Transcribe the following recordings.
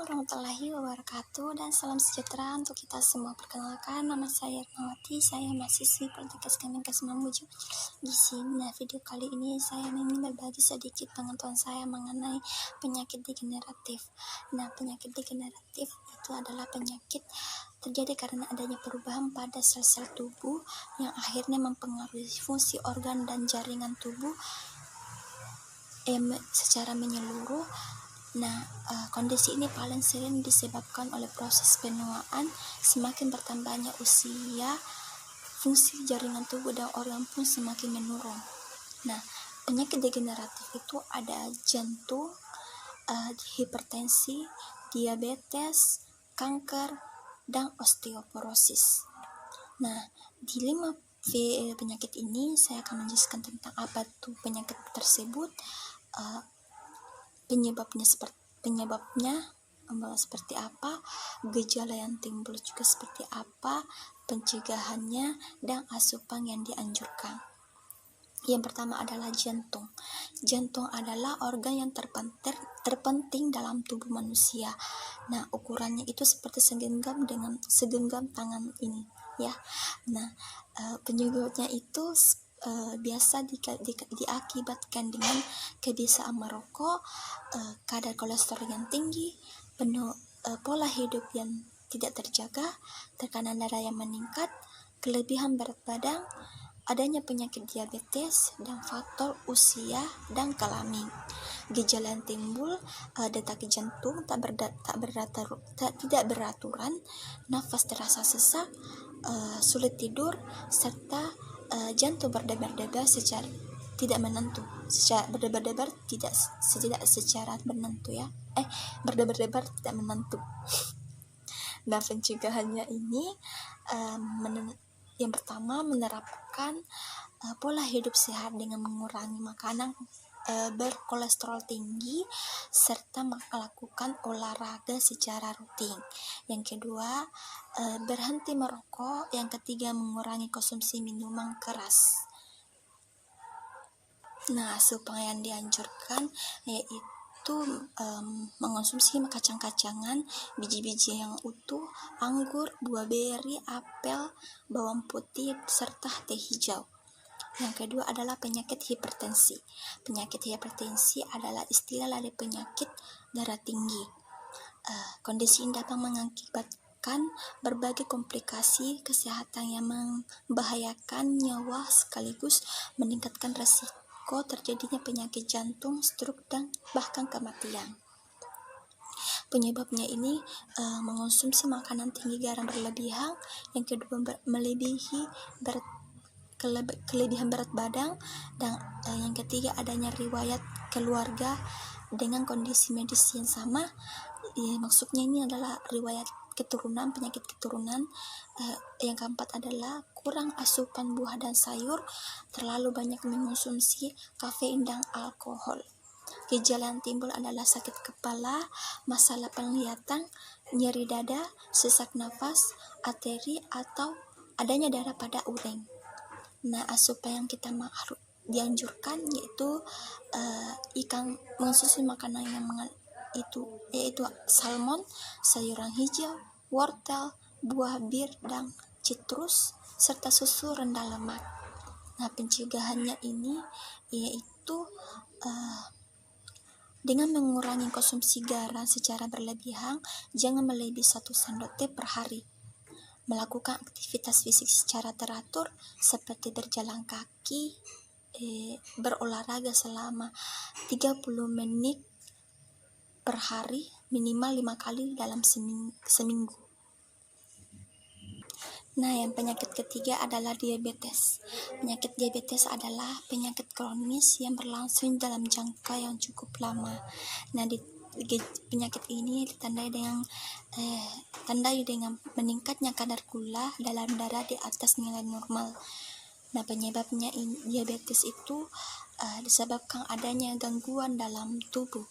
warahmatullahi wabarakatuh dan salam sejahtera untuk kita semua. Perkenalkan, nama saya Irmawati, saya mahasiswi Politeknik Kemenkes Mamuju Gizi. Nah, video kali ini saya ingin berbagi sedikit pengetahuan saya mengenai penyakit degeneratif. Nah, penyakit degeneratif itu adalah penyakit terjadi karena adanya perubahan pada sel-sel tubuh yang akhirnya mempengaruhi fungsi organ dan jaringan tubuh secara menyeluruh. Nah, kondisi ini paling sering disebabkan oleh proses penuaan. Semakin bertambahnya usia, fungsi jaringan tubuh dan organ pun semakin menurun. Nah, penyakit degeneratif itu ada jantung, hipertensi, diabetes, kanker, dan osteoporosis. Nah, di 5 penyakit ini saya akan menjelaskan tentang apa tuh penyakit tersebut, penyebabnya seperti apa, gejala yang timbul juga seperti apa, pencegahannya, dan asupan yang dianjurkan. Yang pertama adalah jantung. Jantung adalah organ yang terpenting dalam tubuh manusia. Nah, ukurannya itu seperti segenggam tangan ini, ya. Nah, penyebabnya itu biasa diakibatkan dengan kebiasaan merokok, kadar kolesterol yang tinggi, pola hidup yang tidak terjaga, tekanan darah yang meningkat, kelebihan berat badan, adanya penyakit diabetes, dan faktor usia dan kelamin. Gejala yang timbul, detak jantung tidak beraturan, nafas terasa sesak, sulit tidur, serta jantung berdebar-debar secara tidak menentu. Berdebar-debar tidak secara menentu, ya. Berdebar-debar tidak menentu. Nah, pencegahannya ini yang pertama menerapkan pola hidup sehat dengan mengurangi makanan berkolesterol tinggi serta melakukan olahraga secara rutin. Yang kedua, berhenti merokok. Yang ketiga, mengurangi konsumsi minuman keras. Nah, supaya yang dianjurkan yaitu mengonsumsi kacang-kacangan, biji-biji yang utuh, anggur, buah beri, apel, bawang putih, serta teh hijau. Yang kedua adalah penyakit hipertensi. Penyakit hipertensi adalah istilah dari penyakit darah tinggi. Kondisi ini dapat mengakibatkan berbagai komplikasi kesehatan yang membahayakan nyawa sekaligus meningkatkan resiko terjadinya penyakit jantung, stroke, dan bahkan kematian. Penyebabnya ini mengonsumsi makanan tinggi garam berlebihan. Yang kedua, kelebihan berat badan, dan yang ketiga adanya riwayat keluarga dengan kondisi medis yang sama. Maksudnya ini adalah riwayat keturunan, penyakit keturunan. Yang keempat adalah kurang asupan buah dan sayur, terlalu banyak mengonsumsi kafein dan alkohol. Gejala yang timbul adalah sakit kepala, masalah penglihatan, nyeri dada, sesak nafas, ateri, atau adanya darah pada urin. Nah, asupan yang kita harus dianjurkan yaitu mengonsumsi makanan yang yaitu salmon, sayuran hijau, wortel, buah bir, dan citrus, serta susu rendah lemak. Nah, pencegahannya ini yaitu dengan mengurangi konsumsi garam secara berlebihan, jangan melebihi 1 sendok teh per hari. Melakukan aktivitas fisik secara teratur seperti berjalan kaki, berolahraga selama 30 menit per hari, minimal 5 kali dalam seminggu. Nah, yang penyakit ketiga adalah diabetes. Penyakit diabetes adalah penyakit kronis yang berlangsung dalam jangka yang cukup lama. Nah, penyakit ini ditandai dengan meningkatnya kadar gula dalam darah di atas nilai normal. Nah, penyebabnya diabetes itu disebabkan adanya gangguan dalam tubuh,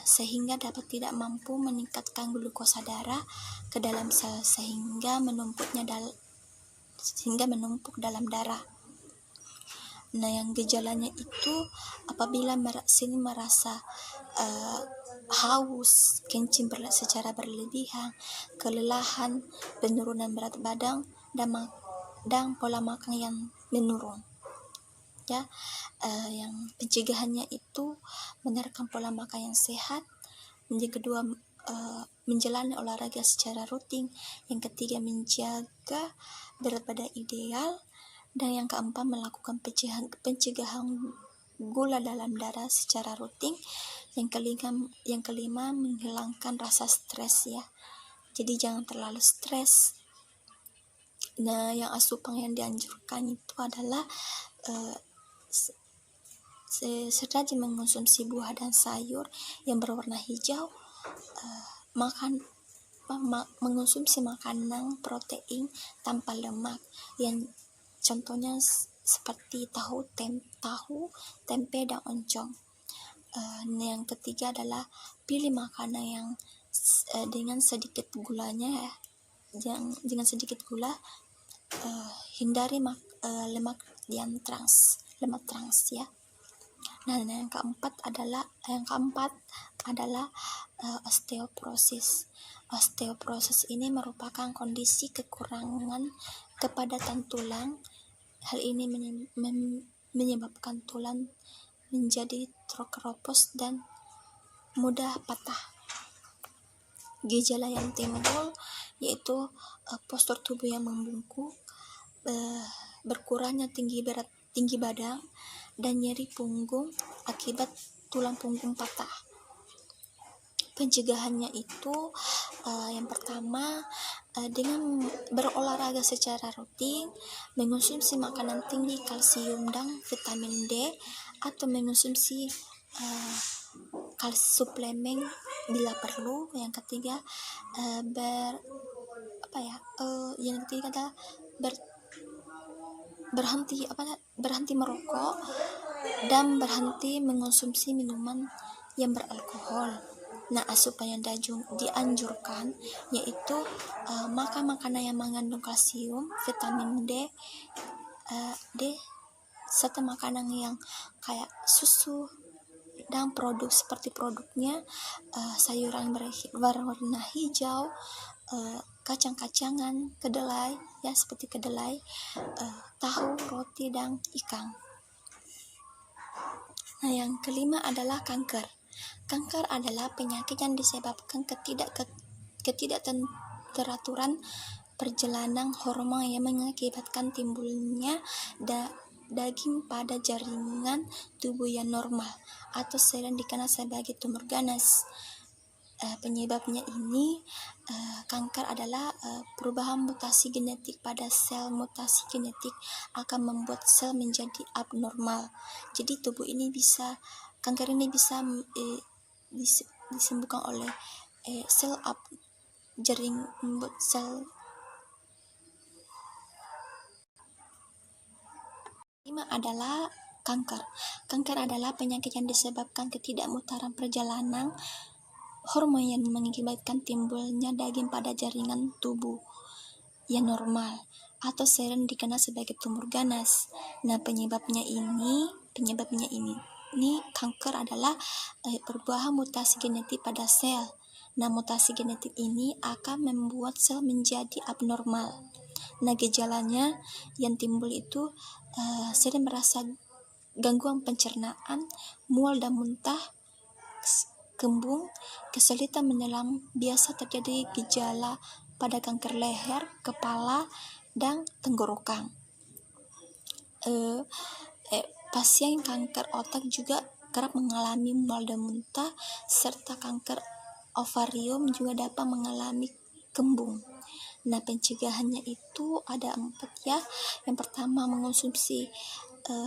sehingga dapat tidak mampu meningkatkan glukosa darah ke dalam sel sehingga menumpuk dalam darah. Nah, yang gejalanya itu apabila merasa haus, kencing secara berlebihan, kelelahan, penurunan berat badan, dan pola makan yang menurun. Ya, yang pencegahannya itu menerapkan pola makan yang sehat. Yang kedua, menjalani olahraga secara rutin. Yang ketiga, menjaga berat badan ideal. Dan yang keempat, melakukan pencegahan gula dalam darah secara rutin. Yang kelima, menghilangkan rasa stres ya. Jadi jangan terlalu stres. Nah, yang asupan yang dianjurkan itu adalah serajin mengonsumsi buah dan sayur yang berwarna hijau, mengonsumsi makanan protein tanpa lemak yang contohnya seperti tahu, tempe dan oncom. Yang ketiga adalah pilih makanan yang dengan sedikit gulanya ya, dengan sedikit gula. Hindari lemak trans ya. Nah, yang keempat adalah osteoporosis. Osteoporosis ini merupakan kondisi kekurangan kepadatan tulang. Hal ini menyebabkan tulang menjadi keropos dan mudah patah. Gejala yang timbul yaitu postur tubuh yang membungkuk, berkurangnya tinggi badan, dan nyeri punggung akibat tulang punggung patah. Pencegahannya itu yang pertama, dengan berolahraga secara rutin, mengonsumsi makanan tinggi kalsium dan vitamin D, atau mengonsumsi suplemen bila perlu. Yang ketiga, adalah berhenti merokok dan berhenti mengonsumsi minuman yang beralkohol. Nah, asupan yang dianjurkan yaitu makan makanan yang mengandung kalsium, vitamin D, serta makanan yang kayak susu dan seperti produknya, sayuran berwarna hijau, kacang-kacangan, kedelai ya, seperti kedelai, tahu, roti, dan ikan. Nah, yang kelima adalah kanker. Kanker adalah penyakit yang disebabkan ketidakteraturan perjalanan hormon yang mengakibatkan timbulnya daging pada jaringan tubuh yang normal, atau sering dikenal sebagai tumor ganas. Penyebabnya ini, kanker adalah perubahan mutasi genetik pada sel. Mutasi genetik akan membuat sel menjadi abnormal. Jadi kanker ini bisa disembuhkan oleh membuat sel. 5 adalah kanker. Kanker adalah penyakit yang disebabkan ketidakmutaran perjalanan hormon yang mengakibatkan timbulnya daging pada jaringan tubuh yang normal, atau sering dikenal sebagai tumor ganas. Nah, penyebabnya ini kanker adalah perubahan mutasi genetik pada sel. Nah, mutasi genetik ini akan membuat sel menjadi abnormal. Nah, gejalanya yang timbul itu sering merasa gangguan pencernaan, mual dan muntah, kembung, kesulitan menyelam. Biasa terjadi gejala pada kanker leher, kepala, dan tenggorokan. Pasien kanker otak juga kerap mengalami mual dan muntah, serta kanker ovarium juga dapat mengalami kembung. Nah, pencegahannya itu ada 4 ya. Yang pertama, mengonsumsi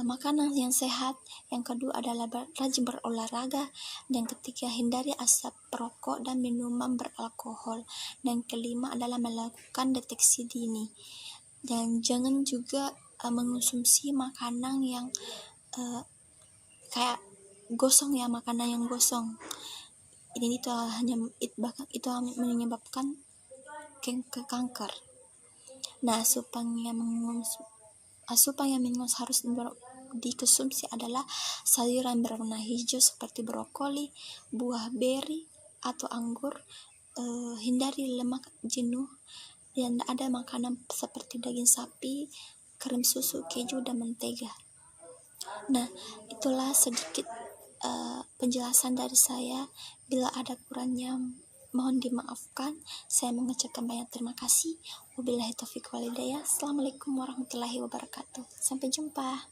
makanan yang sehat. Yang kedua adalah rajin berolahraga. Dan ketiga, hindari asap rokok dan minuman beralkohol. Dan kelima adalah melakukan deteksi dini. Dan jangan juga mengonsumsi makanan yang kayak gosong ya, makanan yang gosong. Ini itu menyebabkan kanker. Nah, asupan yang harus dikonsumsi adalah sayuran berwarna hijau seperti brokoli, buah beri, atau anggur, hindari lemak jenuh, dan ada makanan seperti daging sapi, krim susu, keju, dan mentega. Nah, itulah sedikit penjelasan dari saya. Bila ada kurangnya mohon dimaafkan. Saya mengucapkan banyak terima kasih. Wabillahi taufiq walhidayah. Assalamualaikum warahmatullahi wabarakatuh. Sampai jumpa.